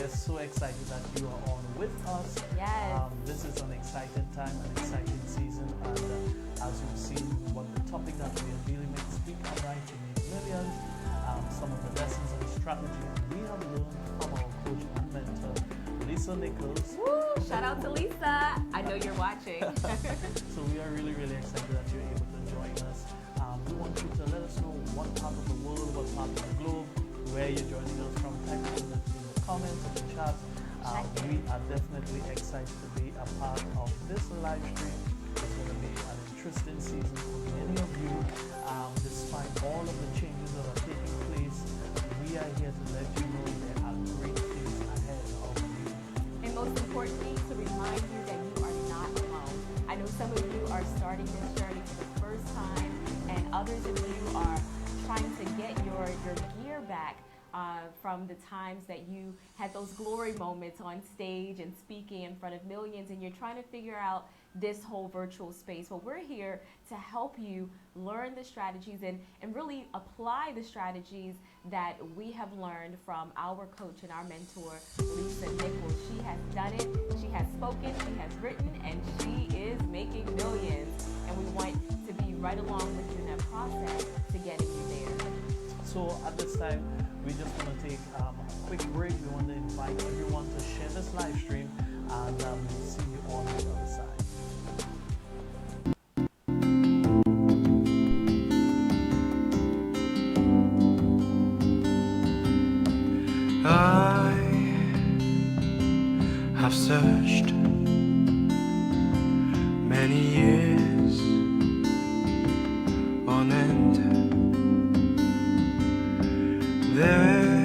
we're so excited that you are on with us. Yes. This is an exciting time, an exciting season, and as you've seen, what the topic that we are dealing with, speak outright to make millions, some of the lessons and strategies we have learned from our coach and mentor, Lisa Nichols. Woo! Shout out to Lisa. I know you're watching. So we are really, really excited that you're able to join us. We want you to let us know what part of the world, what part of the globe, where you're joining us from. Type it in the comments, in the chat. We are definitely excited to be a part of this live stream. It's going to be an interesting season for many of you. Despite all of the changes that are taking place, we are here to let you know there are great things ahead of you. And most importantly, to remind you that you are not alone. I know some of you are starting this journey for the first time, and others of you are trying to get your gear back from the times that you had those glory moments on stage and speaking in front of millions, and you're trying to figure out this whole virtual space. Well, we're here to help you learn the strategies and really apply the strategies that we have learned from our coach and our mentor, Lisa Nichols. She has done it, she has spoken, she has written, and she is making millions. And we want to be right along with you in that process to getting you there. So at this time, we just want to take a quick break. We want to invite everyone to share this live stream, and we'll see you on the other side. I have searched many years on end. There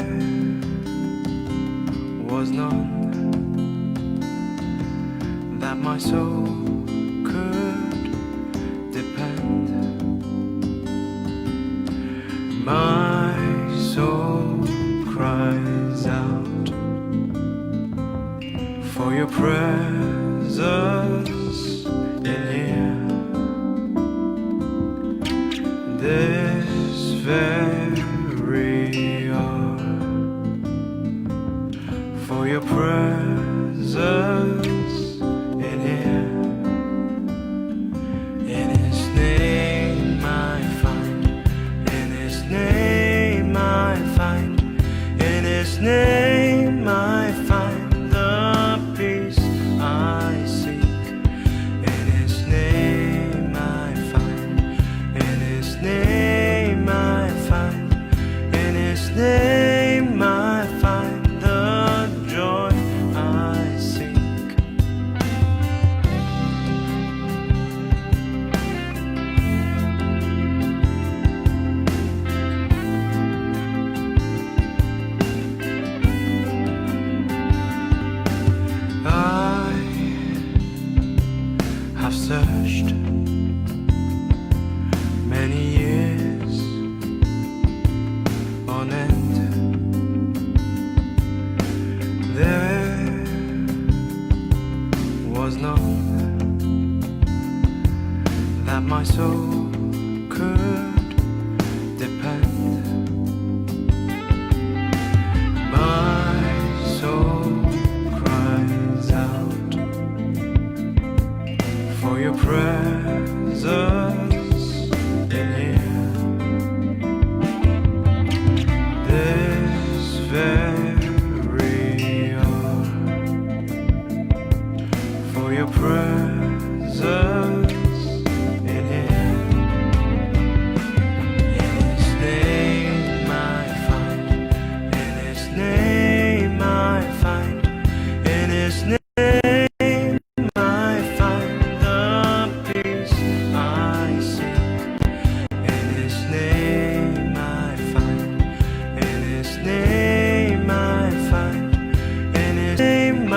was none that my soul could depend. My soul cries out for your presence in here. This very hour, for your presence in here. In His name I find, in His name I find, in His name I find the peace I seek. In His name I find, in His name I find, in His name I find the joy I seek. I have searched many years on end. There was none that my soul could depend. My soul cries out for your presence in here. This very hour, for your presence in here. In His name I find, in His name I find, in His name I find the peace I seek. In His name I find, in His name I find, in His name I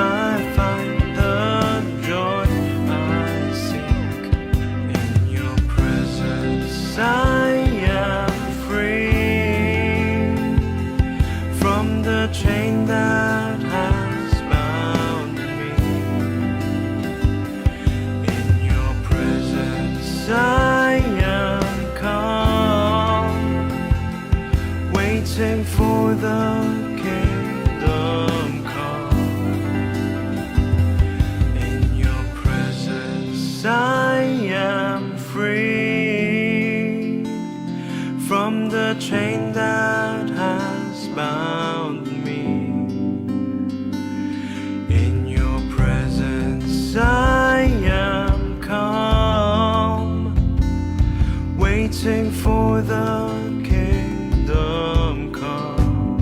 find the joy I seek. In your presence I am free from the chain that has bound me. In your presence I am calm, waiting for the kingdom come. from the chain that has bound me. In your presence I am calm, waiting for the kingdom come.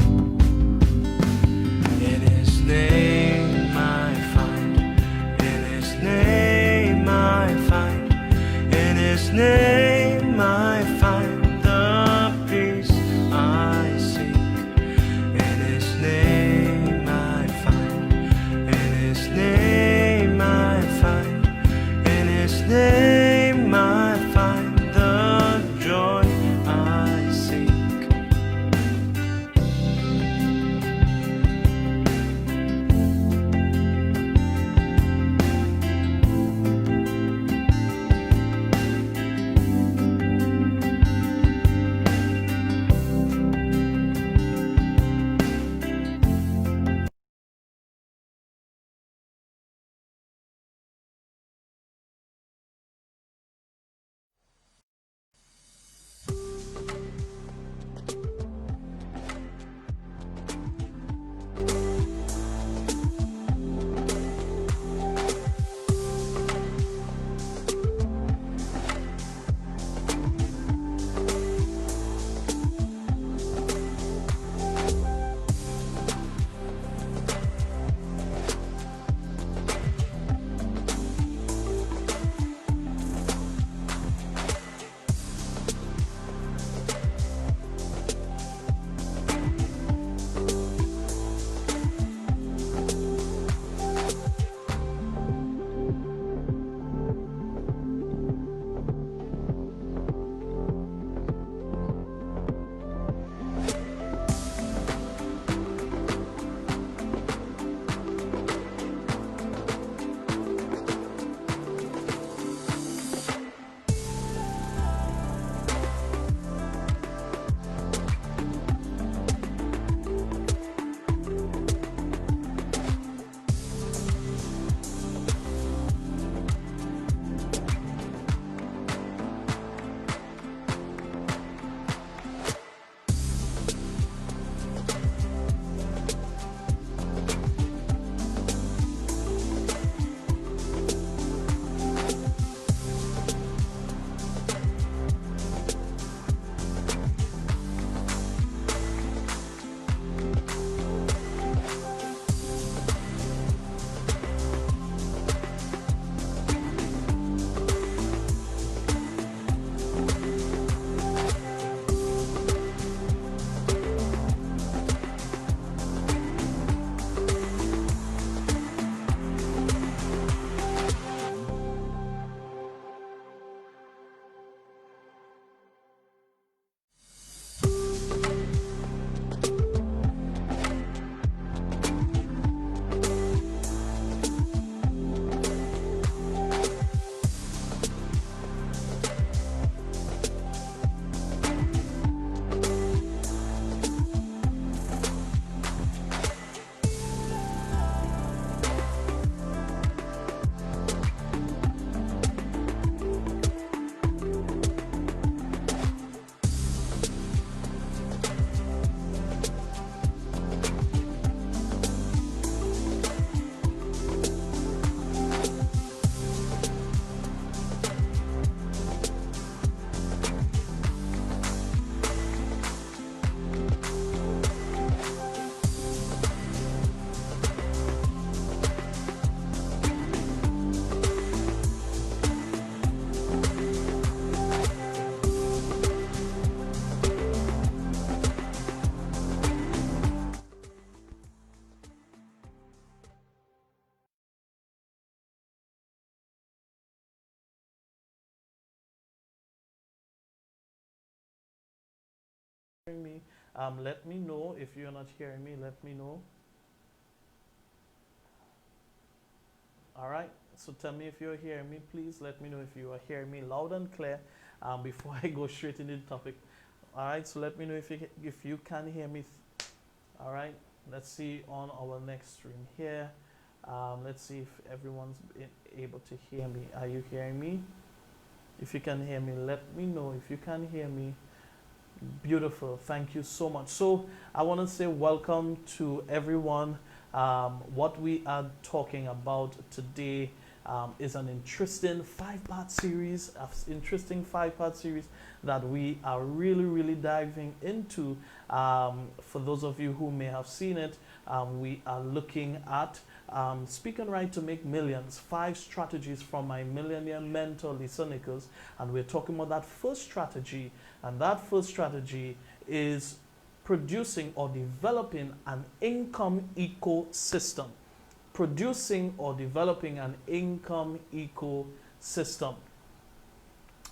In his name I find, in his name I find, in his name I find the peace I seek. In his name I find, in his name I find, in his name I find the joy I seek. Hearing me, let me know if you're not hearing me. Let me know. All right. So tell me if you're hearing me. Please let me know if you are hearing me loud and clear. Before I go straight into the topic. All right. So let me know if you can hear me. All right. Let's see on our next stream here. Let's see if everyone's able to hear me. Are you hearing me? If you can hear me, let me know. If you can hear me, Beautiful. Thank you so much. So I want to say welcome to everyone. What we are talking about today is an interesting five-part series, that we are really, really diving into. For those of you who may have seen it, we are looking at Speak and Write to Make Millions, 5 strategies from my millionaire mentor, Lisa Nichols. And we're talking about that first strategy. And that first strategy is producing or developing an income ecosystem. Producing or developing an income ecosystem.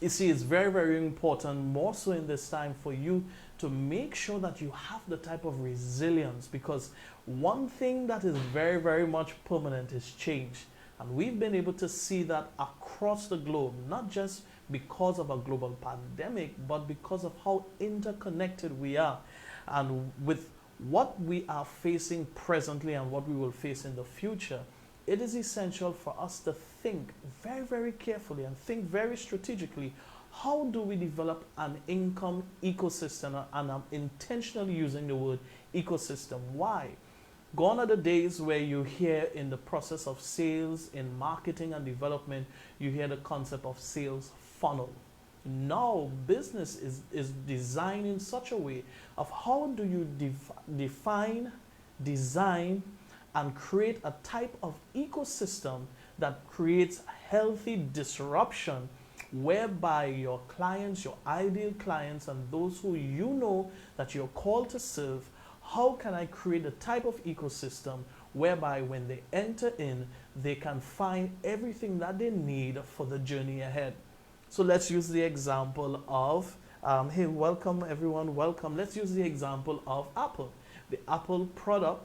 You see, it's very, very important, more so in this time, for you to make sure that you have the type of resilience, because one thing that is very, very much permanent is change. And we've been able to see that across the globe, not just because of a global pandemic, but because of how interconnected we are. And with what we are facing presently and what we will face in the future, it is essential for us to think very, very carefully and think very strategically. How do we develop an income ecosystem? And I'm intentionally using the word ecosystem. Why? Gone are the days where you hear in the process of sales, in marketing and development, you hear the concept of sales funnel. Now, business is designed in such a way of how do you define, design, and create a type of ecosystem that creates healthy disruption, whereby your clients, your ideal clients, and those who you know that you're called to serve, how can I create a type of ecosystem whereby when they enter in, they can find everything that they need for the journey ahead. So let's use the example of, hey, welcome everyone, welcome. Let's use the example of Apple. The Apple product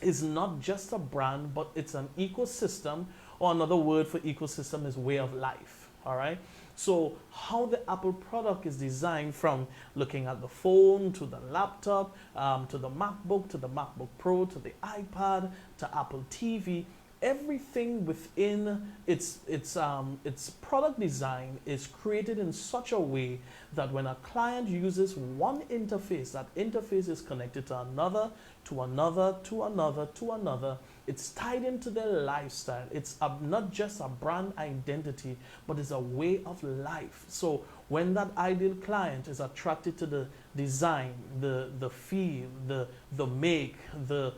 is not just a brand, but it's an ecosystem, or another word for ecosystem is way of life. All right. So how the Apple product is designed, from looking at the phone to the laptop, to the MacBook, to the MacBook Pro, to the iPad, to Apple TV, everything within its product design is created in such a way that when a client uses one interface, that interface is connected to another, to another, to another, to another. It's tied into their lifestyle. It's not just a brand identity, but it's a way of life. So when that ideal client is attracted to the design, the feel, the make, the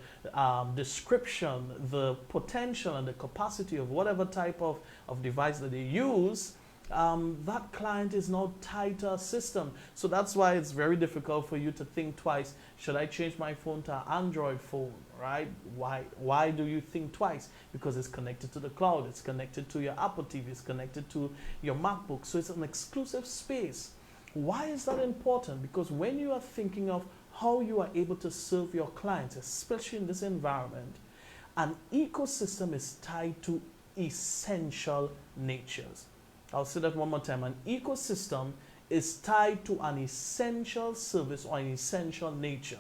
description, the potential and the capacity of whatever type of device that they use, that client is now tied to a system. So that's why it's very difficult for you to think twice. Should I change my phone to an Android phone, right? Why do you think twice? Because it's connected to the cloud. It's connected to your Apple TV. It's connected to your MacBook. So it's an exclusive space. Why is that important? Because when you are thinking of how you are able to serve your clients, especially in this environment, an ecosystem is tied to essential natures. I'll say that one more time. An ecosystem is tied to an essential service or an essential nature.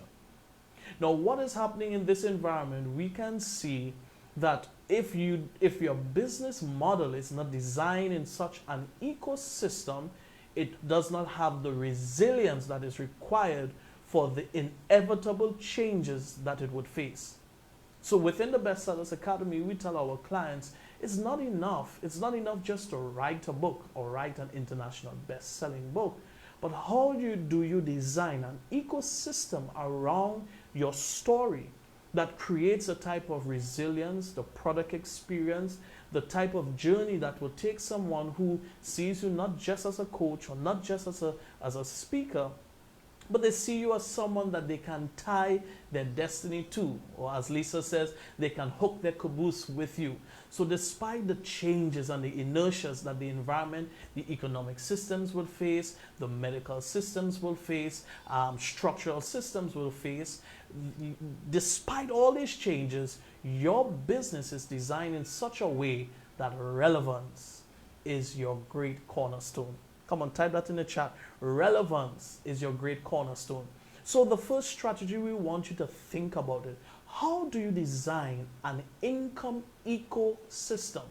Now, what is happening in this environment? We can see that if your business model is not designed in such an ecosystem, it does not have the resilience that is required for the inevitable changes that it would face. So within the Best Sellers Academy, we tell our clients, it's not enough. It's not enough just to write a book or write an international best-selling book. But how do you design an ecosystem around your story that creates a type of resilience, the product experience, the type of journey that will take someone who sees you not just as a coach or not just as a speaker, but they see you as someone that they can tie their destiny to, or as Lisa says, they can hook their caboose with you. So despite the changes and the inertias that the environment, the economic systems will face, the medical systems will face, structural systems will face, despite all these changes, your business is designed in such a way that relevance is your great cornerstone. Come on, type that in the chat. Relevance is your great cornerstone. So the first strategy, we want you to think about it. How do you design an income ecosystem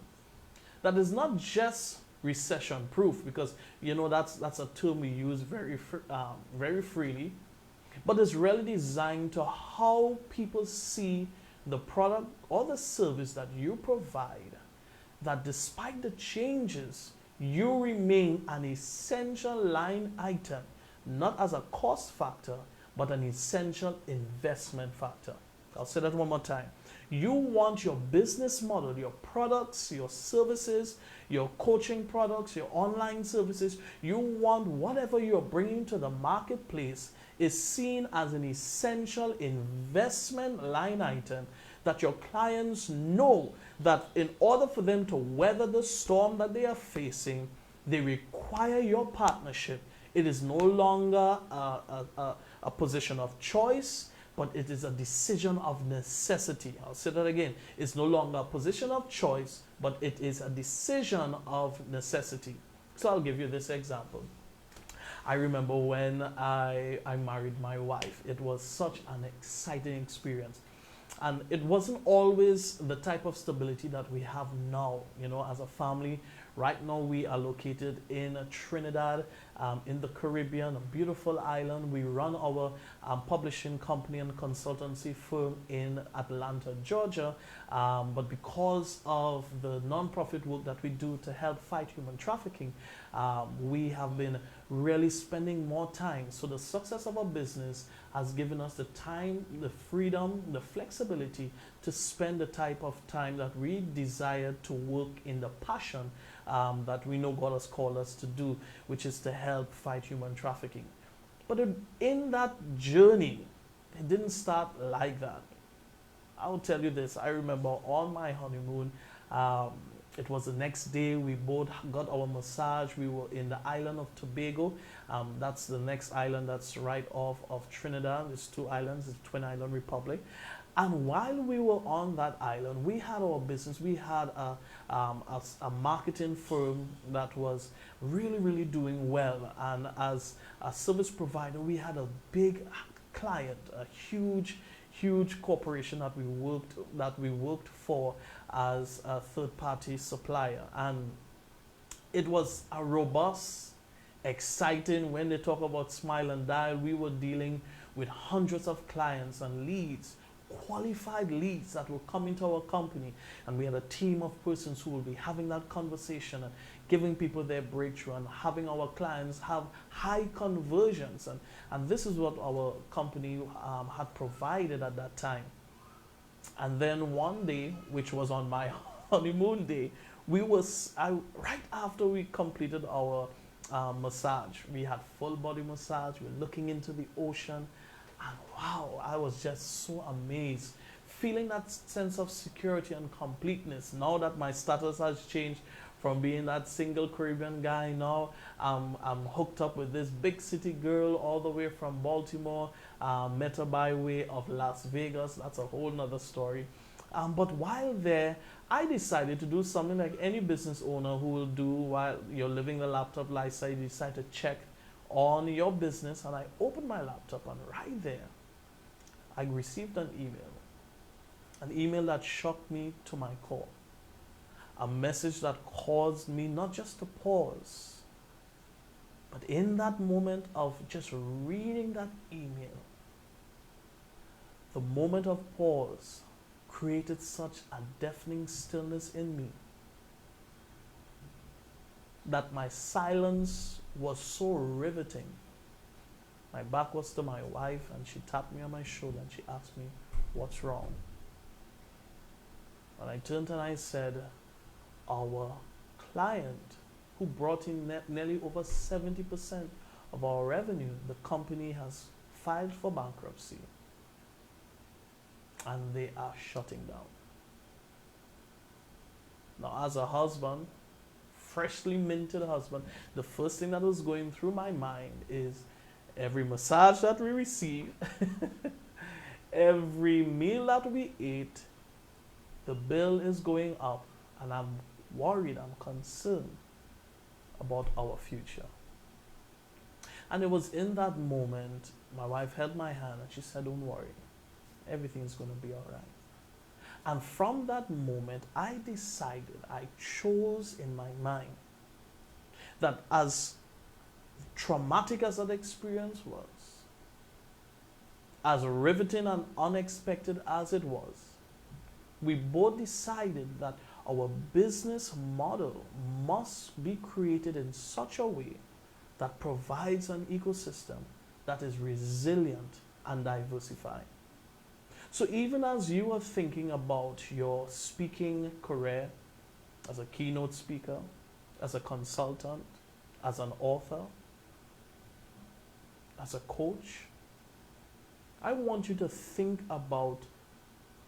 that is not just recession proof, because you know that's a term we use very freely, but it's really designed to how people see the product or the service that you provide, that despite the changes, you remain an essential line item, not as a cost factor, but an essential investment factor. I'll say that one more time. You want your business model, your products, your services, your coaching products, your online services, you want whatever you're bringing to the marketplace is seen as an essential investment line item, that your clients know that in order for them to weather the storm that they are facing, they require your partnership. It is no longer a position of choice, but it is a decision of necessity. I'll say that again. It's no longer a position of choice, but it is a decision of necessity. So I'll give you this example. I remember when I married my wife. It was such an exciting experience. And it wasn't always the type of stability that we have now, you know, as a family. Right now, we are located in Trinidad, in the Caribbean, a beautiful island. We run our publishing company and consultancy firm in Atlanta, Georgia. But because of the nonprofit work that we do to help fight human trafficking, we have been really spending more time. So the success of our business has given us the time, the freedom, the flexibility to spend the type of time that we desire to work in the passion that we know God has called us to do, which is to help fight human trafficking. But in that journey, it didn't start like that. I will tell you this. I remember on my honeymoon, it was the next day, we both got our massage. We were in the island of Tobago. That's the next island that's right off of Trinidad. There's two islands, it's Twin Island Republic. And while we were on that island, we had our business. We had a marketing firm that was really, really doing well. And as a service provider, we had a big client, a huge corporation that we worked for as a third-party supplier. And it was a robust, exciting. When they talk about Smile and Dial, we were dealing with hundreds of clients and leads, qualified leads that will come into our company, and we had a team of persons who will be having that conversation and giving people their breakthrough and having our clients have high conversions, and this is what our company had provided at that time. And then one day, which was on my honeymoon day, right after we completed our massage, we had full body massage, we were looking into the ocean. And wow, I was just so amazed, feeling that sense of security and completeness. Now that my status has changed from being that single Caribbean guy, now I'm hooked up with this big city girl all the way from Baltimore, met her by way of Las Vegas. That's a whole nother story. But while there, I decided to do something like any business owner who will do while you're living the laptop lifestyle. You decide to check on your business, and I opened my laptop, and right there I received an email that shocked me to my core, a message that caused me not just to pause, but in that moment of just reading that email, the moment of pause created such a deafening stillness in me that my silence was so riveting. My back was to my wife, and she tapped me on my shoulder and she asked me, "What's wrong?" And I turned and I said, "Our client, who brought in nearly over 70% of our revenue, the company has filed for bankruptcy, and they are shutting down." Now, as a husband, freshly minted husband, the first thing that was going through my mind is every massage that we receive, every meal that we ate, the bill is going up, and I'm worried, I'm concerned about our future. And it was in that moment, my wife held my hand and she said, "Don't worry, everything's going to be all right." And from that moment, I chose in my mind that as traumatic as that experience was, as riveting and unexpected as it was, we both decided that our business model must be created in such a way that provides an ecosystem that is resilient and diversified. So even as you are thinking about your speaking career as a keynote speaker, as a consultant, as an author, as a coach, I want you to think about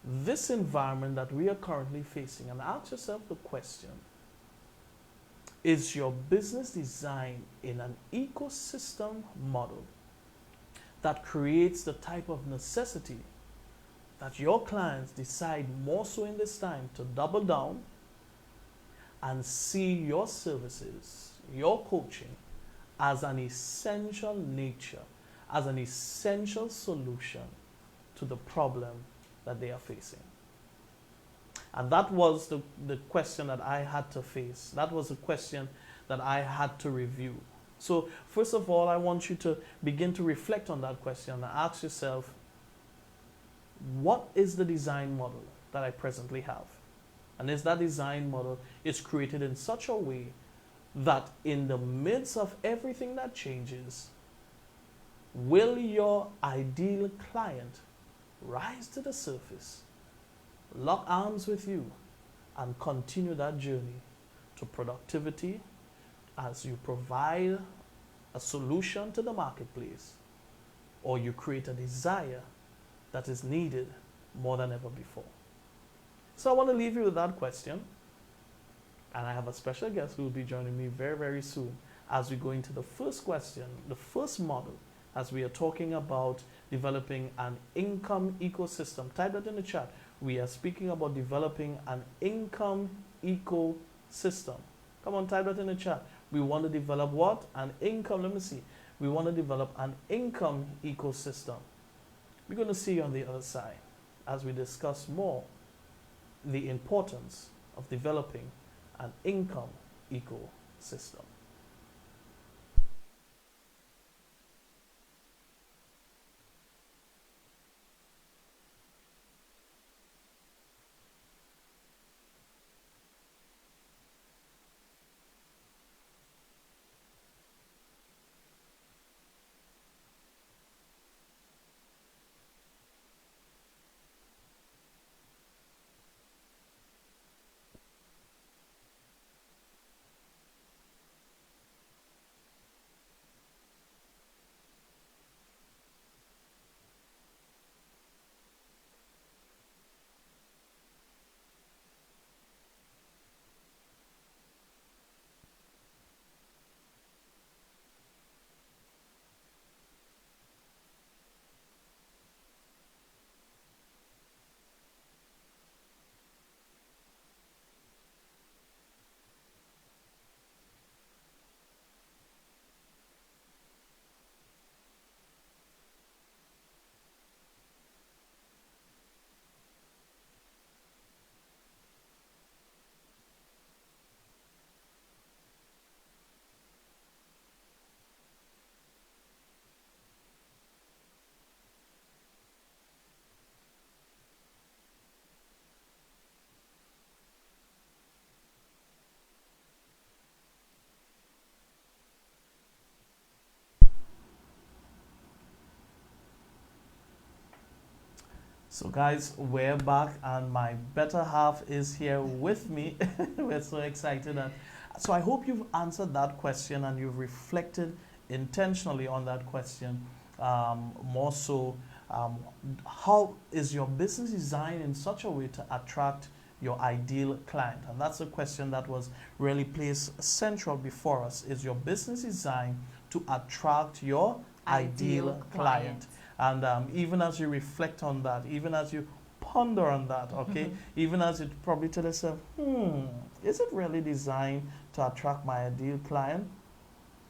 this environment that we are currently facing and ask yourself the question, is your business designed in an ecosystem model that creates the type of necessity that your clients decide more so in this time to double down and see your services, your coaching, as an essential nature, as an essential solution to the problem that they are facing? And that was the question that I had to face. That was the question that I had to review. So first of all, I want you to begin to reflect on that question and ask yourself, what is the design model that I presently have? And is that design model is created in such a way that in the midst of everything that changes, will your ideal client rise to the surface, lock arms with you, and continue that journey to productivity as you provide a solution to the marketplace, or you create a desire that is needed more than ever before? So I want to leave you with that question. And I have a special guest who will be joining me very, very soon as we go into the first question, the first model, as we are talking about developing an income ecosystem. Type that in the chat. We are speaking about developing an income ecosystem. Come on, type that in the chat. We want to develop what? An income. Let me see. We want to develop an income ecosystem. We're going to see you on the other side as we discuss more the importance of developing an income ecosystem. So guys, we're back and my better half is here with me. We're so excited. So I hope you've answered that question and you've reflected intentionally on that question. More so, how is your business designed in such a way to attract your ideal client? And that's a question that was really placed central before us. Is your business designed to attract your ideal client? And even as you reflect on that, even as you ponder on that, okay, even as you probably tell yourself, is it really designed to attract my ideal client?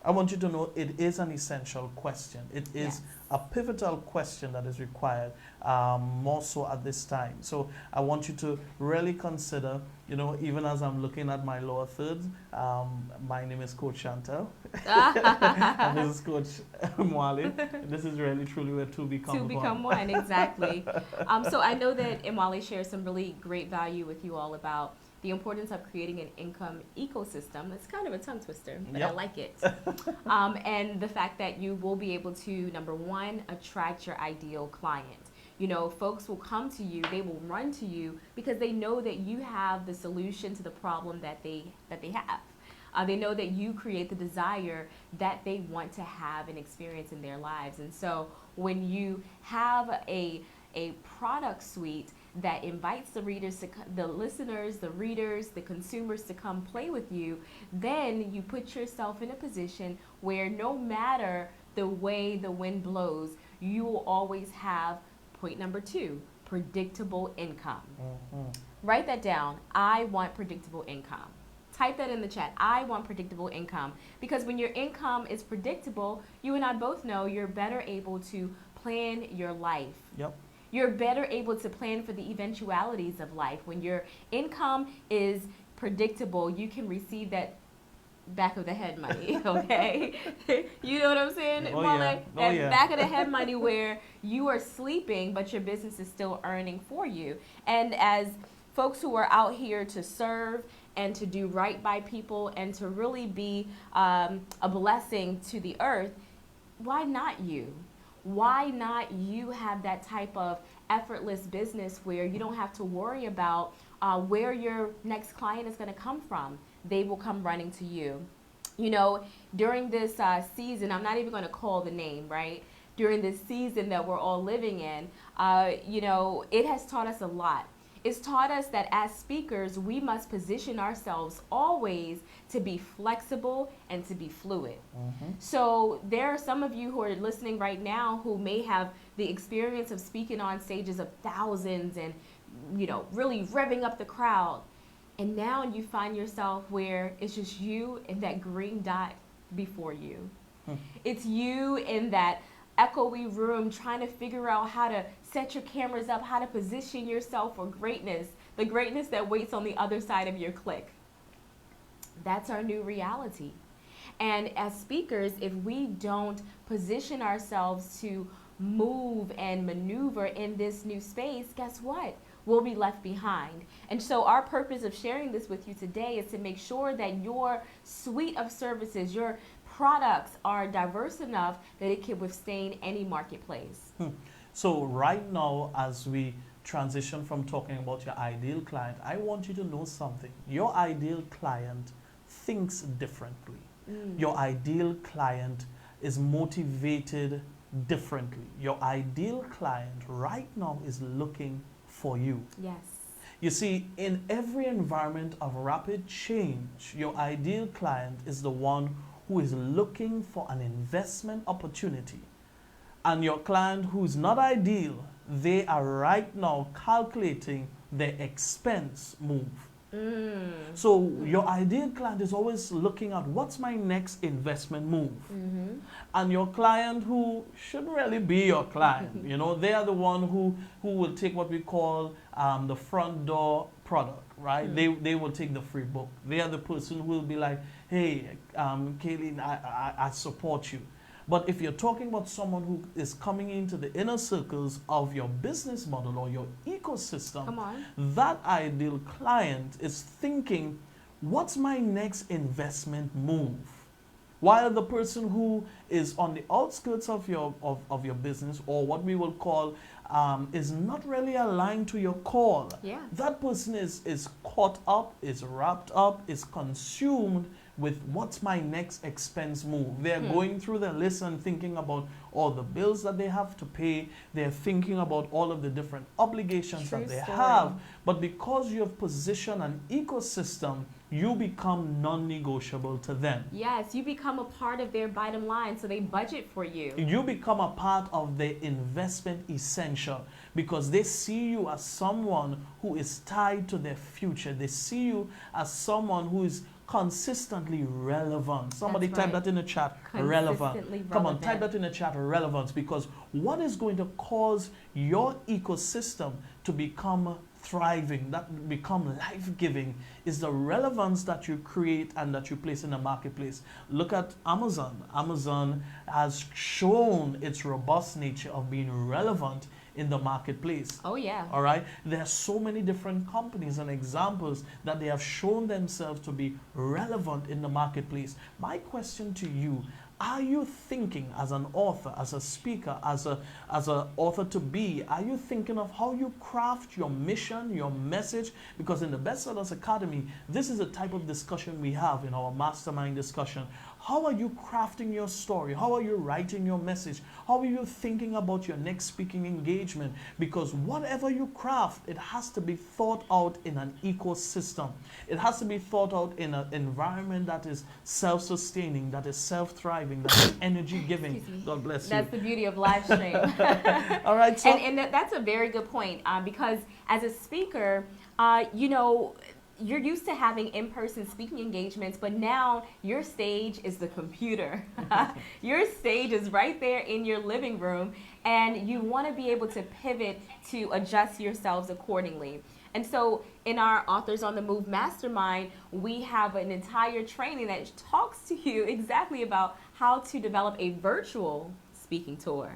I want you to know it is an essential question. It is Yes. a pivotal question that is required more so at this time. So I want you to really consider, even as I'm looking at my lower thirds, my name is Coach Chantel. And this is Coach Mwale. This is really truly where two become To become one, exactly. So I know that Imwale shares some really great value with you all about the importance of creating an income ecosystem. It's kind of a tongue twister, but I Yep. like it. And the fact that you will be able to, number one, attract your ideal client. Folks will come to you, they will run to you because they know that you have the solution to the problem that they have. They know that you create the desire that they want to have and experience in their lives. And so when you have a product suite that invites the readers, the listeners, the readers, the consumers to come play with you, then you put yourself in a position where no matter the way the wind blows, you will always have point number 2, predictable income. Mhm. Write that down. I want predictable income. Type that in the chat. I want predictable income. Because when your income is predictable, you and I both know you're better able to plan your life. Yep. You're better able to plan for the eventualities of life. When your income is predictable, you can receive that back of the head money, okay? You know what I'm saying? Oh, More yeah. like Oh, that yeah. back of the head money where you are sleeping, but your business is still earning for you. And as folks who are out here to serve and to do right by people and to really be a blessing to the earth, why not you? Why not you have that type of effortless business where you don't have to worry about where your next client is going to come from? They will come running to you. During this season, I'm not even going to call the name, right? During this season that we're all living in, it has taught us a lot. It's taught us that as speakers, we must position ourselves always to be flexible and to be fluid. Mhm. So there are some of you who are listening right now who may have the experience of speaking on stages of thousands and, really revving up the crowd. And now you find yourself where it's just you and that green dot before you. It's you in that echoey room trying to figure out how to set your cameras up, how to position yourself for greatness, the greatness that waits on the other side of your click. That's our new reality. And as speakers, if we don't position ourselves to move and maneuver in this new space, guess what? We'll be left behind. And so our purpose of sharing this with you today is to make sure that your suite of services, your products are diverse enough that it can withstand any marketplace. So right now, as we transition from talking about your ideal client, I want you to know something. Your ideal client thinks differently. Your ideal client is motivated differently. Your ideal client right now is looking for you. Yes. You see, in every environment of rapid change, your ideal client is the one who is looking for an investment opportunity. And your client who is not ideal, they are right now calculating their expense move. So your ideal client is always looking at what's my next investment move. And your client who should really be your client, they are the one who will take what we call the front door product, right? They will take the free book. They are the person who will be like, hey, Kaylin, I support you. But if you're talking about someone who is coming into the inner circles of your business model or your ecosystem, Come on. that ideal client is thinking, what's my next investment move? While the person who is on the outskirts of your business, or what we will call is not really aligned to your call, Yeah. that person is caught up, is wrapped up, is consumed with what's my next expense move. They're going through the list and thinking about all the bills that they have to pay. They're thinking about all of the different obligations True that they story. have. But because you have positioned an ecosystem, you become non-negotiable to them. Yes, you become a part of their bottom line, so they budget for you. You become a part of their investment essential because they see you as someone who is tied to their future. They see you as someone who is consistently relevant. Somebody That's type right. that in the chat. Consistently Come on, type relevant. that in the chat. Relevance, because what is going to cause your ecosystem to become thriving, that become life-giving, is the relevance that you create and that you place in the marketplace. Look at Amazon. Amazon has shown its robust nature of being relevant in the marketplace. Oh yeah. All right. There are so many different companies and examples that they have shown themselves to be relevant in the marketplace. My question to you, are you thinking as an author, as a speaker, as a author to be, are you thinking of how you craft your mission, your message? Because in the Bestsellers Academy, this is the type of discussion we have in our mastermind discussion. How are you crafting your story? How are you writing your message? How are you thinking about your next speaking engagement? Because whatever you craft, it has to be thought out in an ecosystem. It has to be thought out in an environment that is self-sustaining, that is self-thriving, that is energy-giving. Excuse me. God bless you. That's the beauty of live stream. All right, so And that's a very good point, because as a speaker, you know, you're used to having in-person speaking engagements, but now your stage is the computer. Your stage is right there in your living room, and you want to be able to pivot to adjust yourselves accordingly. And so in our Authors on the Move Mastermind, we have an entire training that talks to you exactly about how to develop a virtual speaking tour.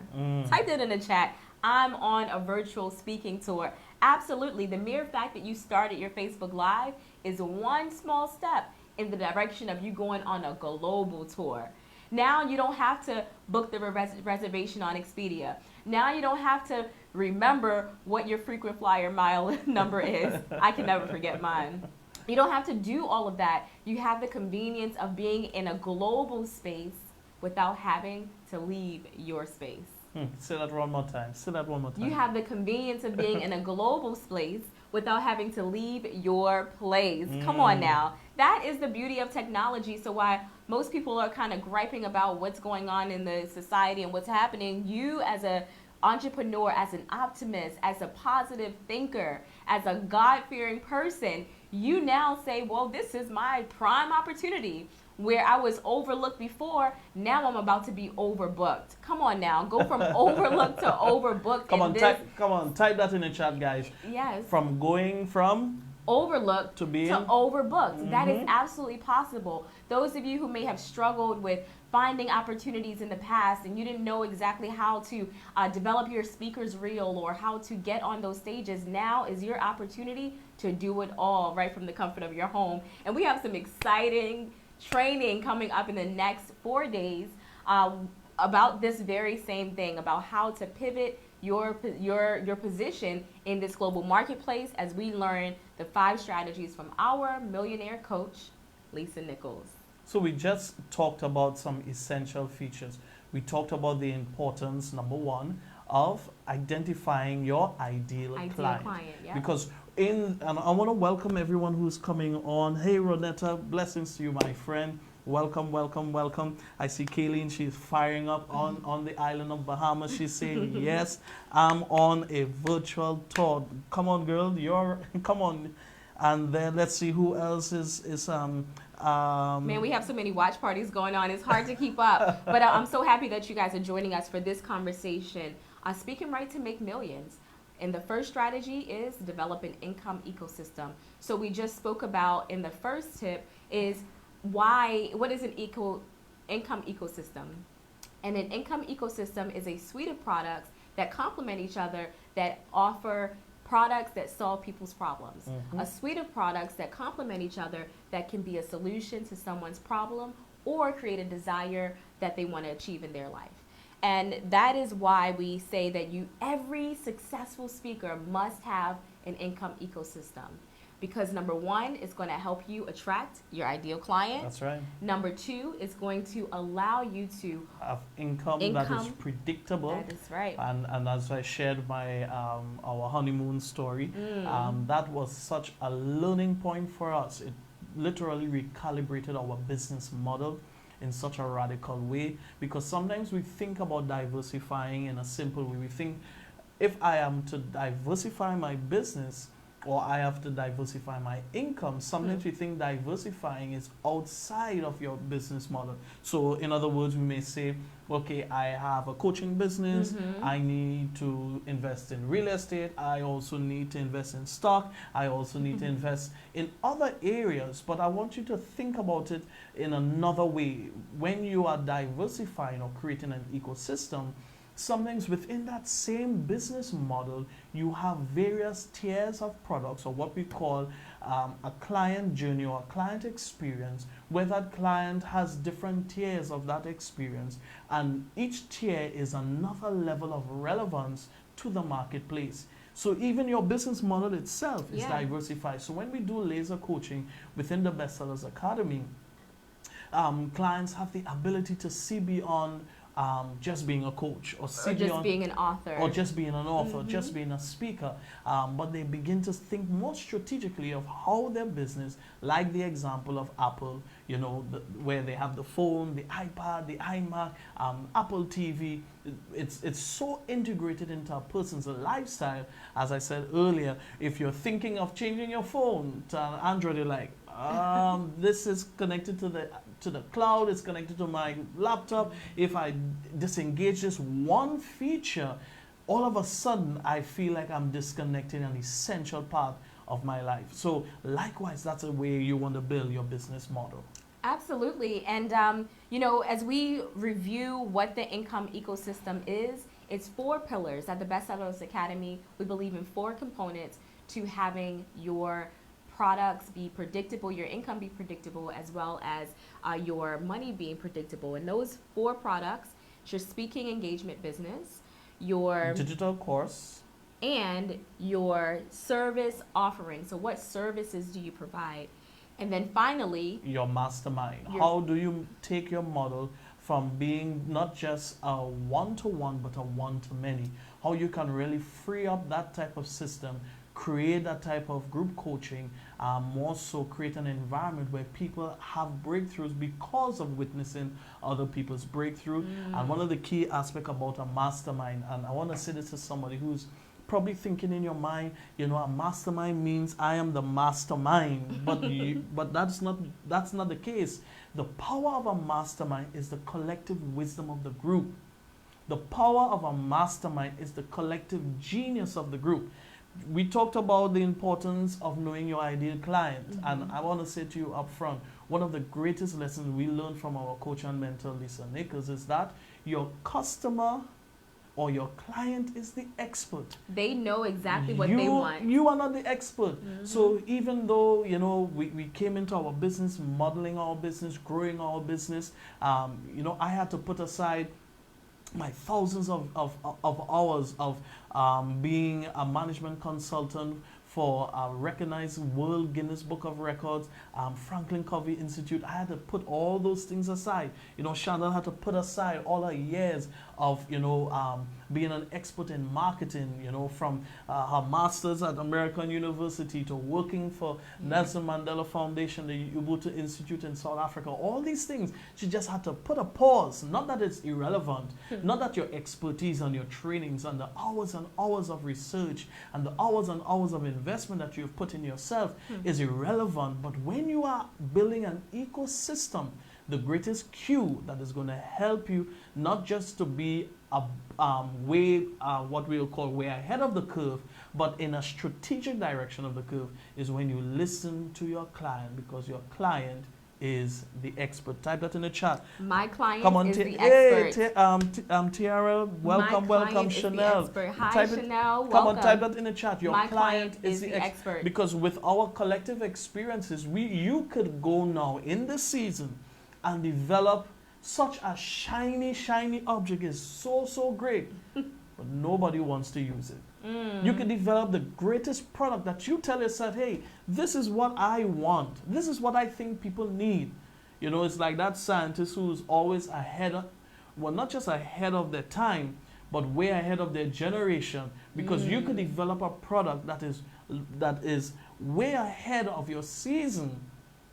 Type it in the chat. I'm on a virtual speaking tour. Absolutely. The mere fact that you started your Facebook Live is one small step in the direction of you going on a global tour. Now you don't have to book the reservation on Expedia. Now you don't have to remember what your frequent flyer mile number is. I can never forget mine. You don't have to do all of that. You have the convenience of being in a global space without having to leave your space. Say that one more time. Say that one more time. You have the convenience of being in a global space without having to leave your place. Come on now. That is the beauty of technology. So why most people are kind of griping about what's going on in the society and what's happening, you as an entrepreneur, as an optimist, as a positive thinker, as a God-fearing person, you now say, well, this is my prime opportunity. Where I was overlooked before, now I'm about to be overbooked. Come on now, go from overlooked to overbooked. Come on, type that in the chat, guys. Yes. From going from overlooked to being overbooked. That is absolutely possible. Those of you who may have struggled with finding opportunities in the past and you didn't know exactly how to develop your speaker's reel or how to get on those stages, now is your opportunity to do it all right from the comfort of your home. And we have some exciting training coming up in the next 4 days about this very same thing, about how to pivot your position in this global marketplace as we learn the 5 strategies from our millionaire coach, Lisa Nichols. So we just talked about some essential features. We talked about the importance, number 1, of identifying your ideal client. Yeah. Because and I want to welcome everyone who's coming on. Hey, Ronetta, blessings to you, my friend. Welcome, welcome, welcome. I see Kayleen, she's firing up on the island of Bahamas. She's saying, yes, I'm on a virtual tour. Come on, girl, come on. And then let's see who else is Man, we have so many watch parties going on. It's hard to keep up. But I'm so happy that you guys are joining us for this conversation. Speaking right to make millions. And the first strategy is develop an income ecosystem. So we just spoke about in the first tip is what is an income ecosystem? And an income ecosystem is a suite of products that complement each other, that offer products that solve people's problems. A suite of products that complement each other that can be a solution to someone's problem or create a desire that they want to achieve in their life. And that is why we say that every successful speaker must have an income ecosystem. Because number 1, it's going to help you attract your ideal client. That's right. Number 2, it's going to allow you to have income that is predictable. That is right. And as I shared my our honeymoon story, that was such a learning point for us. It literally recalibrated our business model in such a radical way, because sometimes we think about diversifying in a simple way. We think, if I am to diversify my business, or I have to diversify my income. Sometimes we think diversifying is outside of your business model. So, in other words, we may say, okay, I have a coaching business, I need to invest in real estate, I also need to invest in stock, I also need to invest in other areas. But I want you to think about it in another way. When you are diversifying or creating an ecosystem, sometimes within that same business model, you have various tiers of products, or what we call a client journey or a client experience, where that client has different tiers of that experience, and each tier is another level of relevance to the marketplace. So even your business model itself is diversified. So when we do laser coaching within the Bestsellers Academy, clients have the ability to see beyond just being a coach, or just being an author, or just being an author, just being a speaker, but they begin to think more strategically of how their business, like the example of Apple, you know, where they have the phone, the iPad, the iMac, Apple TV. It's so integrated into a person's lifestyle. As I said earlier, if you're thinking of changing your phone to an Android, you're like, this is connected to the cloud, it's connected to my laptop. If I disengage this one feature, all of a sudden I feel like I'm disconnecting an essential part of my life. So likewise, that's a way you want to build your business model. Absolutely. And, you know, as we review what the income ecosystem is, it's 4 pillars. At the Bestsellers Academy, we believe in 4 components to having your products be predictable, your income be predictable, as well as your money being predictable. And those 4 products, your speaking engagement business, your digital course, and your service offering. So what services do you provide? And then finally, your mastermind. How do you take your model from being not just a one-to-one, but a one-to-many? How you can really free up that type of system, create that type of group coaching, more so create an environment where people have breakthroughs because of witnessing other people's breakthrough. And one of the key aspects about a mastermind, and I want to say this to somebody who's probably thinking in your mind, you know, a mastermind means I am the mastermind, but but that's not the case. The power of a mastermind is the collective wisdom of the group. The power of a mastermind is the collective genius of the group. We talked about the importance of knowing your ideal client, and I want to say to you up front, one of the greatest lessons we learned from our coach and mentor Lisa Nichols is that your customer or your client is the expert. They know exactly what they want. You are not the expert. So even though, you know, we came into our business, modeling our business, growing our business, you know, I had to put aside my thousands of hours of being a management consultant for a recognized World Guinness Book of Records, Franklin Covey Institute. I had to put all those things aside. You know, Chanel had to put aside all her years of, you know, being an expert in marketing, you know, from her master's at American University to working for Nelson Mandela Foundation, the Ubuntu Institute in South Africa. All these things, she just had to put a pause. Not that it's irrelevant, not that your expertise and your trainings and the hours and hours of research and the hours and hours of investment that you've put in yourself is irrelevant. But when you are building an ecosystem, the greatest cue that is going to help you not just to be a what we'll call way ahead of the curve, but in a strategic direction of the curve, is when you listen to your client, because your client is the expert. Type that in the chat. My client Come on, is the expert. Hey, Tiara, welcome, Chanel. Hi, Chanel, welcome. Come on, type that in the chat. Your My client is the expert. Because with our collective experiences, you could go now in the season and develop such a shiny object. Is so great, but nobody wants to use it. You can develop the greatest product that you tell yourself, hey, this is what I want. This is what I think people need. You know, it's like that scientist who's always ahead of, well, not just ahead of their time, but way ahead of their generation. Because you could develop a product that is way ahead of your season,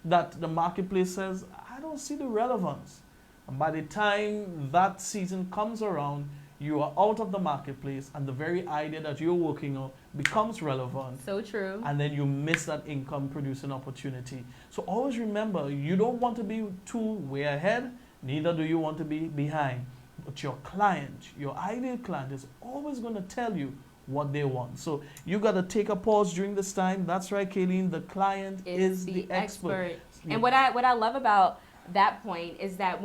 that the marketplace says, I don't see the relevance. And by the time that season comes around, you are out of the marketplace, and the very idea that you're working on becomes relevant. So true. And then you miss that income producing opportunity. So always remember, you don't want to be too way ahead, neither do you want to be behind. But your client, your ideal client, is always going to tell you what they want. So you got to take a pause during this time. That's right, Kayleen, the client is the expert. And what I love about that point is that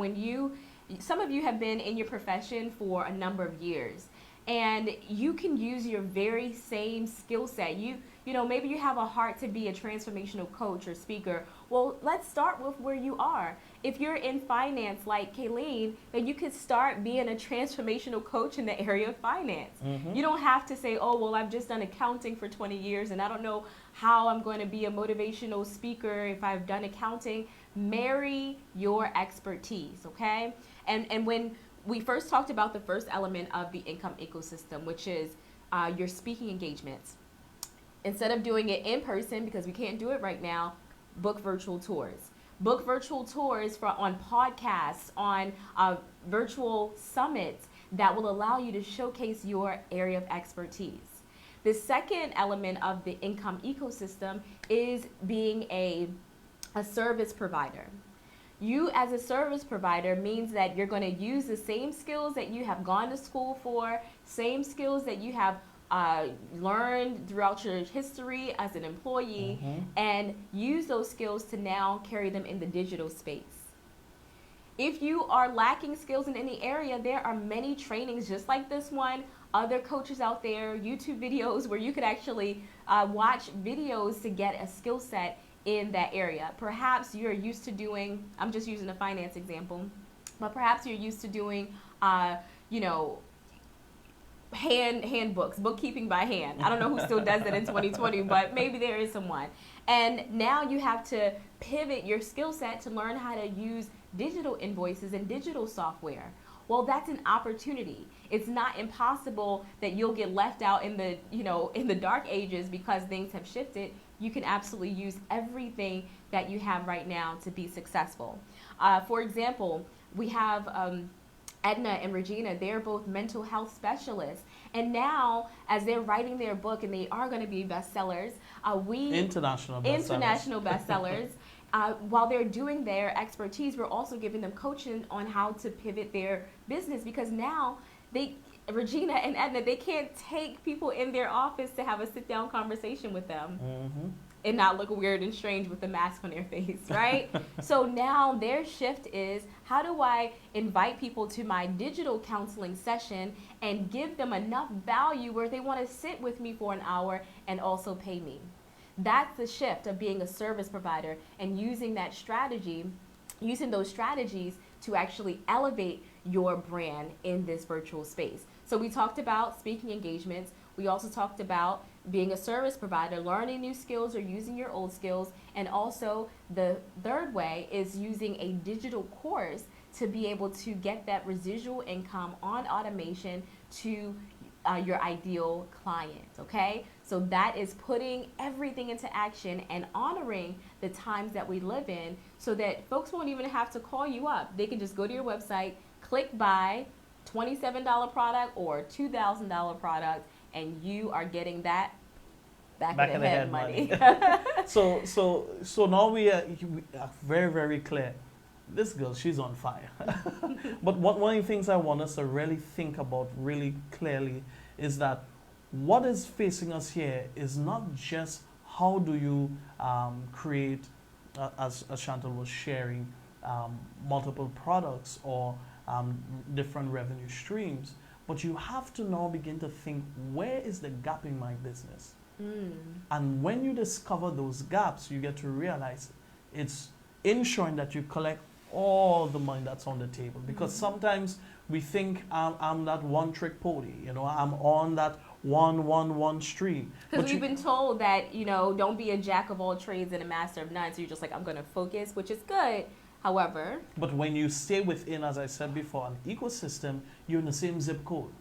some of you have been in your profession for a number of years, and you can use your very same skill set. You know, maybe you have a heart to be a transformational coach or speaker. Well, let's start with where you are. If you're in finance like Kayleen, then you could start being a transformational coach in the area of finance. You don't have to say, oh, well, I've just done accounting for 20 years and I don't know how I'm going to be a motivational speaker if I've done accounting. Marry your expertise, okay? And when we first talked about the first element of the income ecosystem, which is your speaking engagements. Instead of doing it in person, because we can't do it right now, book virtual tours. Book virtual tours on podcasts, on virtual summits that will allow you to showcase your area of expertise. The second element of the income ecosystem is being a service provider. You as a service provider means that you're going to use the same skills that you have gone to school for, same skills that you have learned throughout your history as an employee, and use those skills to now carry them in the digital space. If you are lacking skills in any area, there are many trainings just like this one, other coaches out there, YouTube videos where you could actually watch videos to get a skill set in that area. Perhaps you're used to doing, I'm just using a finance example, but perhaps you're used to doing, you know, handbooks, bookkeeping by hand. I don't know who still does that in 2020, but maybe there is someone. And now you have to pivot your skill set to learn how to use digital invoices and digital software. Well, that's an opportunity. It's not impossible that you'll get left out in the, you know, in the dark ages because things have shifted. You can absolutely use everything that you have right now to be successful. For example, we have Edna and Regina. They're both mental health specialists. And now, as they're writing their book, and they are going to be bestsellers, international bestsellers. While they're doing their expertise, we're also giving them coaching on how to pivot their business, because now Regina and Edna, they can't take people in their office to have a sit-down conversation with them and not look weird and strange with the mask on their face, right? So now their shift is, how do I invite people to my digital counseling session and give them enough value where they want to sit with me for an hour and also pay me? That's the shift of being a service provider and using that strategy, using those strategies to actually elevate your brand in this virtual space. So we talked about speaking engagements. We also talked about being a service provider, learning new skills or using your old skills. And also the third way is using a digital course to be able to get that residual income on automation to your ideal client, okay? So that is putting everything into action and honoring the times that we live in so that folks won't even have to call you up. They can just go to your website, click buy, $27 product or $2,000 product, and you are getting that back of the head money. So now we are very, very clear. This girl, she's on fire. But one of the things I want us to really think about really clearly is that what is facing us here is not just how do you create, as Chantal was sharing, multiple products or different revenue streams, but you have to now begin to think, where is the gap in my business? And when you discover those gaps, you get to realize it's ensuring that you collect all the money that's on the table. Because sometimes we think I'm that one-trick pony, you know, I'm on that one stream. Because we've been told that, you know, don't be a jack of all trades and a master of none. So you're just like, I'm going to focus, which is good. However, but when you stay within, as I said before, an ecosystem, you're in the same zip code,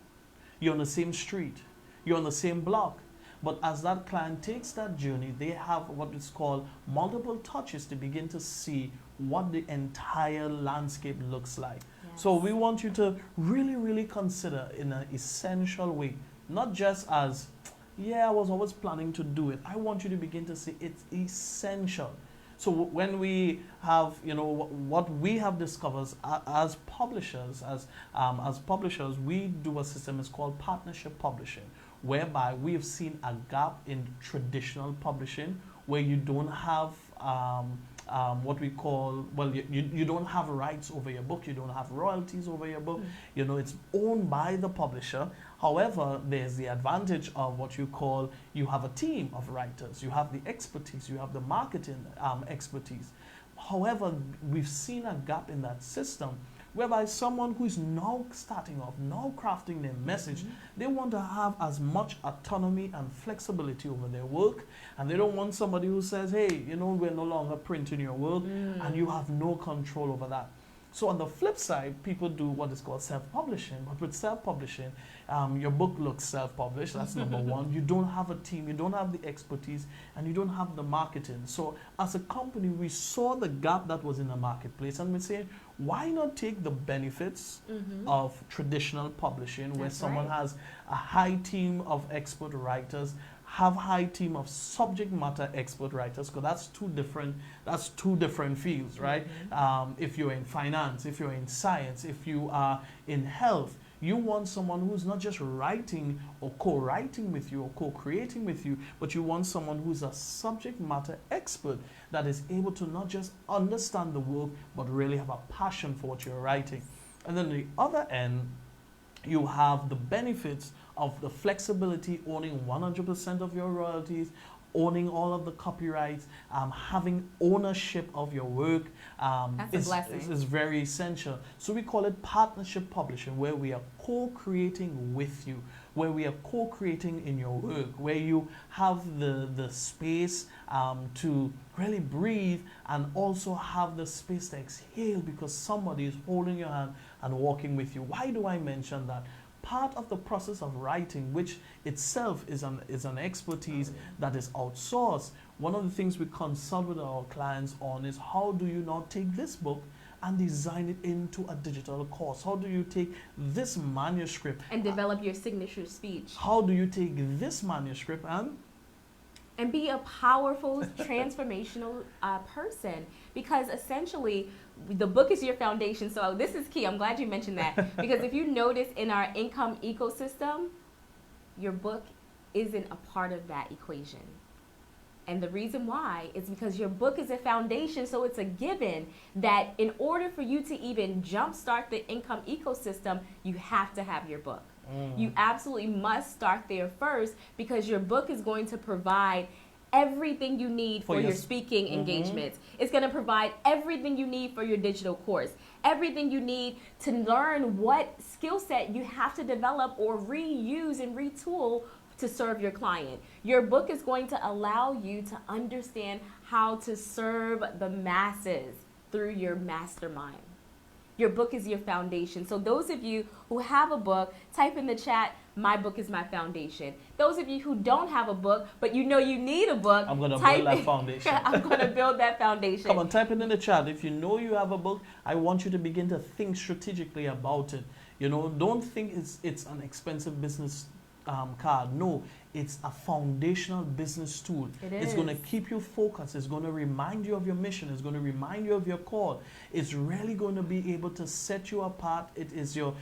you're on the same street, you're on the same block. But as that client takes that journey, they have what is called multiple touches to begin to see what the entire landscape looks like. So we want you to really, really consider in an essential way, not just as, yeah, I was always planning to do it. I want you to begin to see it's essential. So when we have, what we have discovered as publishers, as publishers, we do a system is called partnership publishing, whereby we have seen a gap in traditional publishing, where you don't have what we call, well, you don't have rights over your book, you don't have royalties over your book, it's owned by the publisher. However, there's the advantage of what you call, you have a team of writers, you have the expertise, you have the marketing expertise. However, we've seen a gap in that system, whereby someone who is now starting off, now crafting their message, they want to have as much autonomy and flexibility over their work, and they don't want somebody who says, hey, we're no longer printing your work, and you have no control over that. So on the flip side, people do what is called self-publishing, but with self-publishing, your book looks self-published, that's number one. You don't have a team, you don't have the expertise, and you don't have the marketing. So as a company, we saw the gap that was in the marketplace, and we said, why not take the benefits of traditional publishing, where someone has a high team of expert writers, have high team of subject matter expert writers, because that's two different fields, right? If you're in finance, if you're in science, if you are in health, you want someone who's not just writing or co-writing with you or co-creating with you, but you want someone who's a subject matter expert that is able to not just understand the work, but really have a passion for what you're writing. And then the other end, you have the benefits of the flexibility, owning 100% of your royalties, owning all of the copyrights, having ownership of your work. That's a blessing. Is very essential. So we call it partnership publishing, where we are co-creating with you, where we are co-creating in your work, where you have the space to really breathe, and also have the space to exhale because somebody is holding your hand and walking with you. Why do I mention that? Part of the process of writing, which itself is an expertise that is outsourced, one of the things we consult with our clients on is, how do you now take this book and design it into a digital course? How do you take this manuscript and develop your signature speech? How do you take this manuscript and be a powerful transformational person? Because essentially the book is your foundation. So this is key. I'm glad you mentioned that, because if you notice in our income ecosystem, your book isn't a part of that equation. And the reason why is because your book is a foundation. So it's a given that in order for you to even jumpstart the income ecosystem, you have to have your book. You absolutely must start there first, because your book is going to provide everything you need for your speaking engagements. It's going to provide everything you need for your digital course, everything you need to learn what skill set you have to develop or reuse and retool to serve your client. Your book is going to allow you to understand how to serve the masses through your mastermind. Your book is your foundation. So those of you who have a book, type in the chat, my book is my foundation. Those of you who don't have a book, but you know you need a book, I'm going to build that foundation. I'm going to build that foundation. Come on, type it in the chat. If you know you have a book, I want you to begin to think strategically about it. Don't think it's an expensive business card. No, it's a foundational business tool. It's going to keep you focused. It's going to remind you of your mission. It's going to remind you of your call. It's really going to be able to set you apart. It is your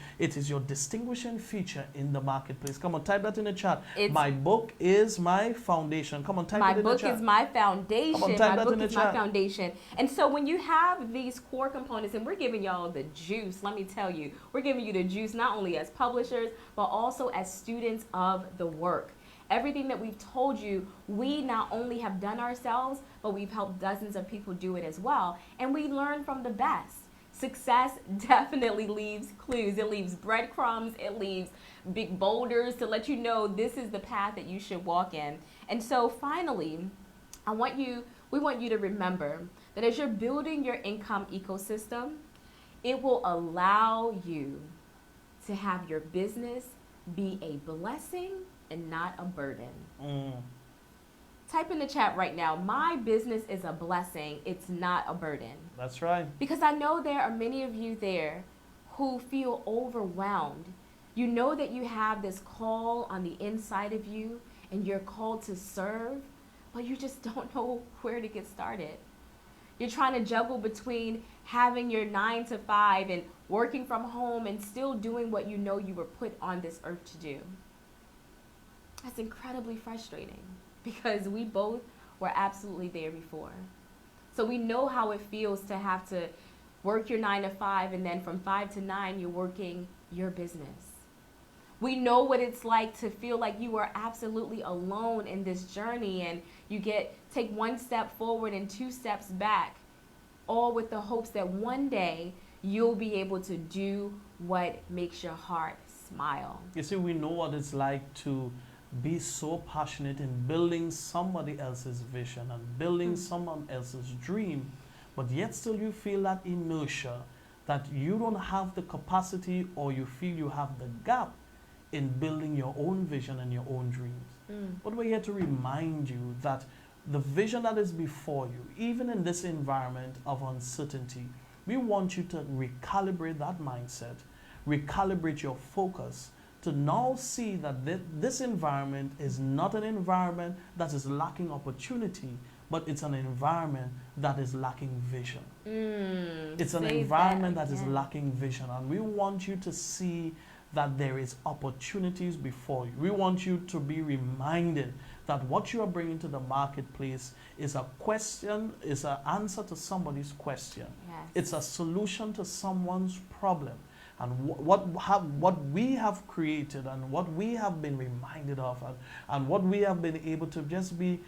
distinguishing feature in the marketplace. Come on, type that in the chat. My book is my foundation. Come on, type it in the chat. My book is my foundation. Come on, type my that book in the is chat. my foundation. And so when you have these core components, and we're giving y'all the juice, let me tell you, we're giving you the juice not only as publishers, but also as students of the work. Everything that we've told you, we not only have done ourselves, but we've helped dozens of people do it as well. And we learn from the best. Success definitely leaves clues. It leaves breadcrumbs. It leaves big boulders to let you know this is the path that you should walk in. And so finally, we want you to remember that as you're building your income ecosystem, it will allow you to have your business be a blessing and not a burden. Mm. Type in the chat right now, my business is a blessing, it's not a burden. That's right. Because I know there are many of you there who feel overwhelmed. You know that you have this call on the inside of you and you're called to serve, but you just don't know where to get started. You're trying to juggle between having your 9 to 5 and working from home and still doing what you know you were put on this earth to do. That's incredibly frustrating because we both were absolutely there before. So we know how it feels to have to work your 9 to 5 and then from 5 to 9 you're working your business. We know what it's like to feel like you are absolutely alone in this journey and you take one step forward and 2 steps back, all with the hopes that one day you'll be able to do what makes your heart smile. You see, we know what it's like to be so passionate in building somebody else's vision and building someone else's dream, but yet still you feel that inertia, that you don't have the capacity or you feel you have the gap in building your own vision and your own dreams. But we're here to remind you that the vision that is before you, even in this environment of uncertainty, we want you to recalibrate that mindset, recalibrate your focus, to now see that this environment is not an environment that is lacking opportunity, but it's an environment that is lacking vision. It's an environment that is lacking vision. And we want you to see that there is opportunities before you. We want you to be reminded that what you are bringing to the marketplace is a question, is an answer to somebody's question. Yes. It's a solution to someone's problem. And what we have created and what we have been reminded of and what we have been able to just be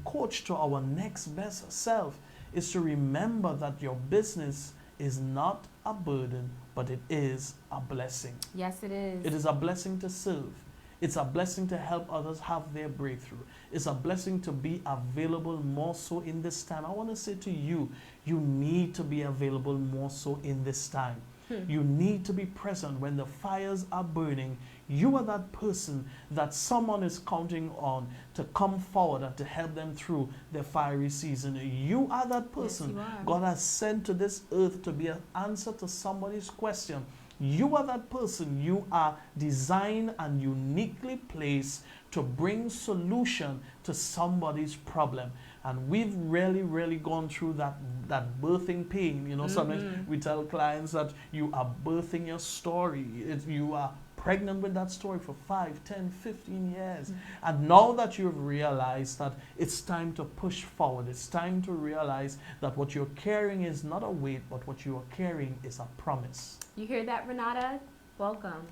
coached to our next best self is to remember that your business is not a burden, but it is a blessing. Yes, it is. It is a blessing to serve. It's a blessing to help others have their breakthrough. It's a blessing to be available more so in this time. I want to say to you, you need to be available more so in this time. You need to be present when the fires are burning. You are that person that someone is counting on to come forward and to help them through the fiery season. You are that person God has sent to this earth to be an answer to somebody's question. You are that person. You are designed and uniquely placed to bring solution to somebody's problem. And we've really gone through that birthing pain. You know, sometimes we tell clients that you are birthing your story. You are pregnant with that story for 5, 10, 15 years. And now that you've realized that it's time to push forward, it's time to realize that what you're carrying is not a weight, but what you are carrying is a promise. You hear that, Renata? Welcome.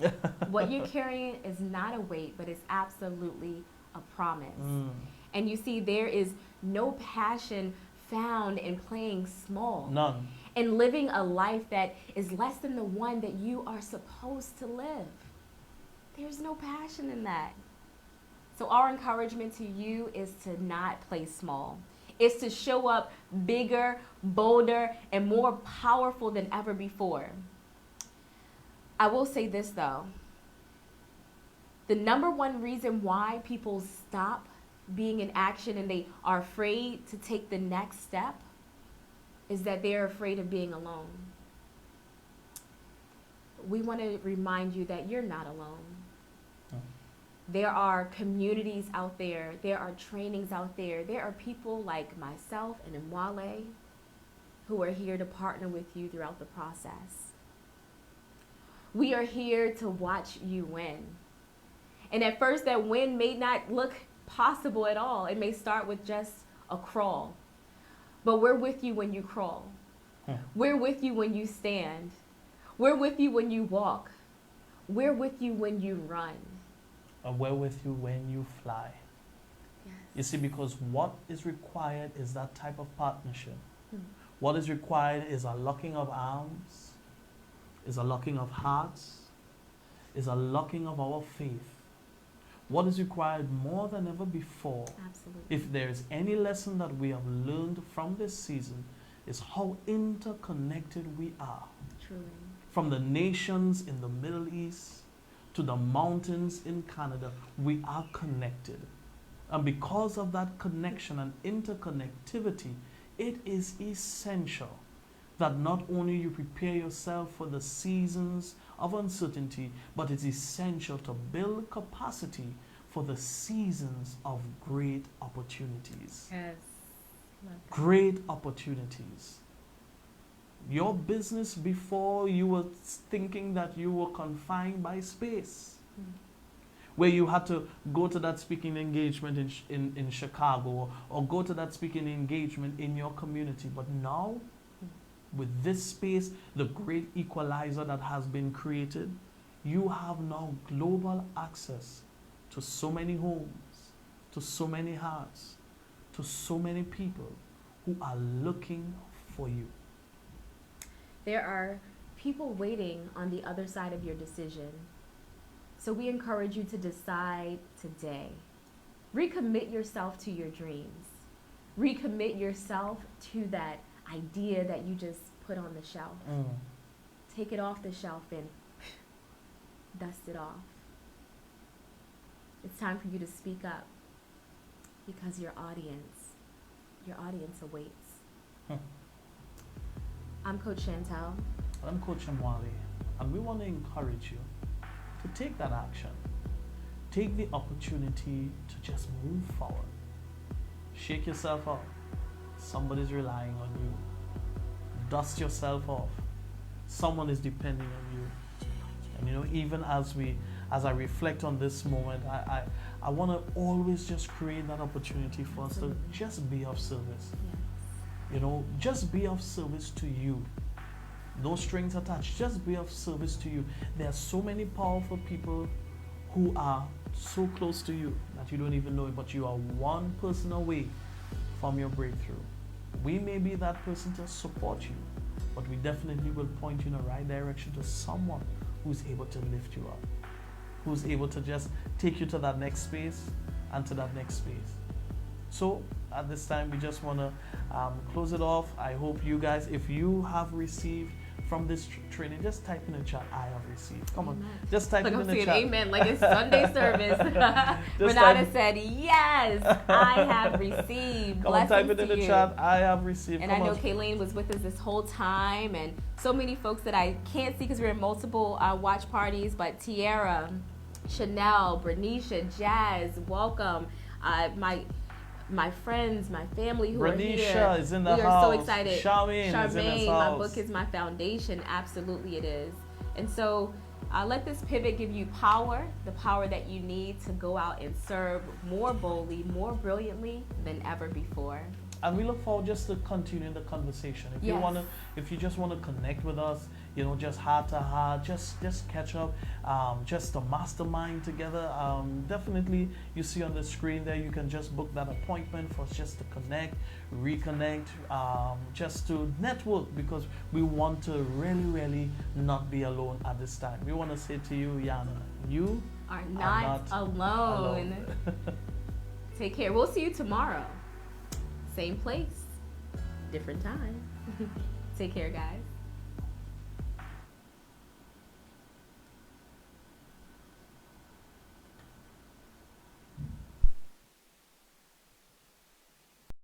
What you're carrying is not a weight, but it's absolutely a promise. And you see, there is no passion found in playing small. None. And living a life that is less than the one that you are supposed to live. There's no passion in that. So our encouragement to you is to not play small. It's to show up bigger, bolder, and more powerful than ever before. I will say this though. The number one reason why people stop being in action and they are afraid to take the next step is that they're afraid of being alone. We want to remind you that you're not alone. There are communities out there. There are trainings out there. There are people like myself and Mwale who are here to partner with you throughout the process. We are here to watch you win. And at first that win may not look possible at all. It may start with just a crawl. But we're with you when you crawl. We're with you when you stand. We're with you when you walk. We're with you when you run. And we're with you when you fly. Yes. You see, because what is required is that type of partnership. What is required is a locking of arms, is a locking of hearts, is a locking of our faith. What is required more than ever before, Absolutely. if there is any lesson that we have learned from this season, is how interconnected we are. Truly. From the nations in the Middle East, to the mountains in Canada. We are connected. And because of that connection and interconnectivity, it is essential that not only you prepare yourself for the seasons of uncertainty, but it's essential to build capacity for the seasons of great opportunities. Yes. Love that. Great opportunities. Your business before, you were thinking that you were confined by space, where you had to go to that speaking engagement in Chicago, or go to that speaking engagement in your community. But now, with this space, the great equalizer that has been created, you have now global access to so many homes, to so many hearts, to so many people who are looking for you. There are people waiting on the other side of your decision. So we encourage you to decide today. Recommit yourself to your dreams. Recommit yourself to that idea that you just put on the shelf. Take it off the shelf and dust it off. It's time for you to speak up, because your audience awaits. I'm Coach Chantel. I'm Coach Amwali, and we want to encourage you to take that action. Take the opportunity to just move forward. Shake yourself up. Somebody's relying on you. Dust yourself off. Someone is depending on you. And you know, even as I reflect on this moment, I want to always just create that opportunity for us to just be of service. Yes. You know, just be of service to you. No strings attached. Just be of service to you. There are so many powerful people who are so close to you that you don't even know it, but you are one person away from your breakthrough. We may be that person to support you, but we definitely will point you in the right direction to someone who's able to lift you up, who's able to just take you to that next space and to that next space. So at this time, we just want to close it off. I hope you guys, if you have received from this training, just type in the chat, I have received. Come on, just type in the chat. Amen, like it's Sunday service. Renata said, yes, I have received. Come on, type it in the chat, I have received. And I know Kayleen was with us this whole time, and so many folks that I can't see because we're in multiple watch parties, but Tiara, Chanel, Bernicia, Jazz, welcome. My friends, my family who are here. Bernicia is in the house. We are so excited. Charmaine is in this house. My book is my foundation. Absolutely it is. And so let this pivot give you power, the power that you need to go out and serve more boldly, more brilliantly than ever before. And we look forward just to continuing the conversation. If you just want to connect with us, you know, just heart to heart, just catch up, just a mastermind together. Definitely, you see on the screen there, you can just book that appointment for us just to connect, reconnect, just to network, because we want to really not be alone at this time. We want to say to you, Yana, you are not alone. Take care. We'll see you tomorrow. Same place, different time. Take care, guys.